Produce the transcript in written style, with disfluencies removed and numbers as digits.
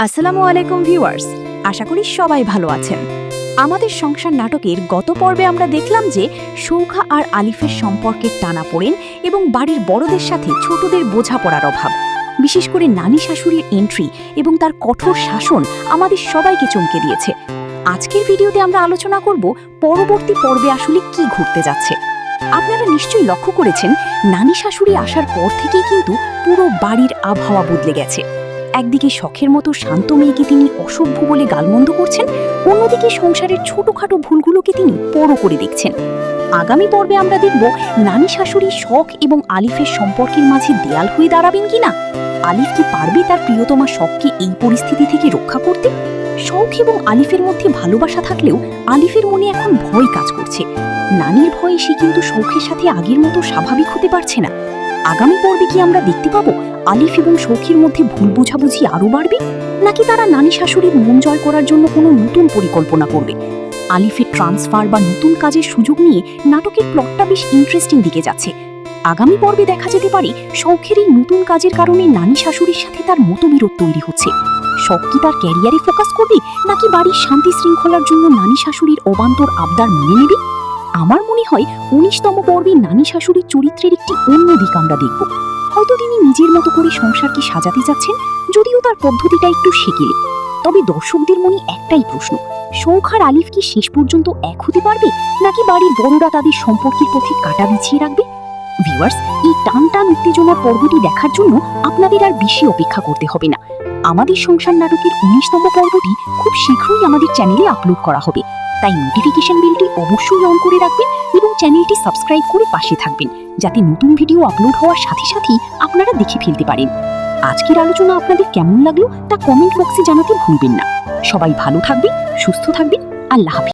আসসালামু আলাইকুম ভিউয়ার্স, আশা করি সবাই ভালো আছেন। আমাদের সংসার নাটকের গত পর্বে আমরা দেখলাম যে সৌখা আর আলিফের সম্পর্কের টানাপোড়েন এবং বাড়ির বড়দের সাথে ছোটদের বোঝাপড়ার অভাব, বিশেষ করে নানি শাশুড়ির এন্ট্রি এবং তার কঠোর শাসন আমাদের সবাইকে চমকে দিয়েছে। আজকের ভিডিওতে আমরা আলোচনা করব পরবর্তী পর্বে আসলে কি ঘটতে যাচ্ছে। আপনারা নিশ্চয়ই লক্ষ্য করেছেন, নানি শাশুড়ি আসার পর থেকেই কিন্তু পুরো বাড়ির আবহাওয়া বদলে গেছে। একদিকে শখের মতো শান্ত মেয়েকে তিনি অসভ্য বলে গালমন্দ করছেন, অন্যদিকে সংসারের ছোটখাটো ভুলগুলোকে তিনি বড় করে দেখছেন। আগামী পর্বে আমরা দেখব নানি শাশুড়ি শখ এবং আলিফের সম্পর্কের মাঝে দেয়াল হয়ে দাঁড়াবেন কিনা। আলিফ কি পারবে তার প্রিয়তমা শখকে এই পরিস্থিতি থেকে রক্ষা করতে? শখ এবং আলিফের মধ্যে ভালোবাসা থাকলেও আলিফের মনে এখন ভয় কাজ করছে। নানির ভয়ে সে কিন্তু শখের সাথে আগের মতো স্বাভাবিক হতে পারছে না। আগামী পর্বে কি আমরা দেখতে পাবো আলিফ এবং শৌখির মধ্যে ভুল বোঝাবুঝি আরও বাড়বে, নাকি তারা নানি শাশুড়ির মন জয় করার জন্য কোনো নতুন পরিকল্পনা করবে? আলিফের ট্রান্সফার বা নতুন কাজের সুযোগ নিয়ে নাটকের প্লটটা বেশ ইন্টারেস্টিং দিকে যাচ্ছে। আগামী পর্বে দেখা যেতে পারে শৌখের এই নতুন কাজের কারণে নানি শাশুড়ির সাথে তার মতবিরোধ তৈরি হচ্ছে। শখ কি তার ক্যারিয়ারে ফোকাস করবে, নাকি বাড়ির শান্তি শৃঙ্খলার জন্য নানি শাশুড়ির অবান্তর আবদার মেনে নেবে? আমার মনে হয় ১৯তম পর্বে নানি শাশুড়ির চরিত্রের একটি অন্য দিক আমরা দেখব। হয়তো তিনি নিজের মতো করে সংসারকে সাজাতে যাচ্ছেন, যদিও তার পদ্ধতিটা একটু সেকেলে। তবে দর্শকদের মনে একটাই প্রশ্ন, শৌখ আর আলিফ কি শেষ পর্যন্ত এক হতে পারবে, নাকি বাড়ির বড়রা তাদের সম্পর্কের পথে কাঁটা বিছিয়ে রাখবে? ভিউয়ার্স, এই টান টান উত্তেজনার পর্বটি দেখার জন্য আপনাদের আর বেশি অপেক্ষা করতে হবে না। আমাদের সংসার নাটকের ১৯তম পর্বটি খুব শীঘ্রই আমাদের চ্যানেলে আপলোড করা হবে, তাই নোটিফিকেশন বেলটি অবশ্যই অন করে রাখবেন এবং চ্যানেলটি সাবস্ক্রাইব করে পাশে থাকবেন, যাতে নতুন ভিডিও আপলোড হওয়ার সাথে সাথেই আপনারা দেখে ফেলতে পারেন। আজকের আলোচনা আপনাদের কেমন লাগলো তা কমেন্ট বক্সে জানাতে ভুলবেন না। সবাই ভালো থাকবেন, সুস্থ থাকবেন। আল্লাহ হাফেজ।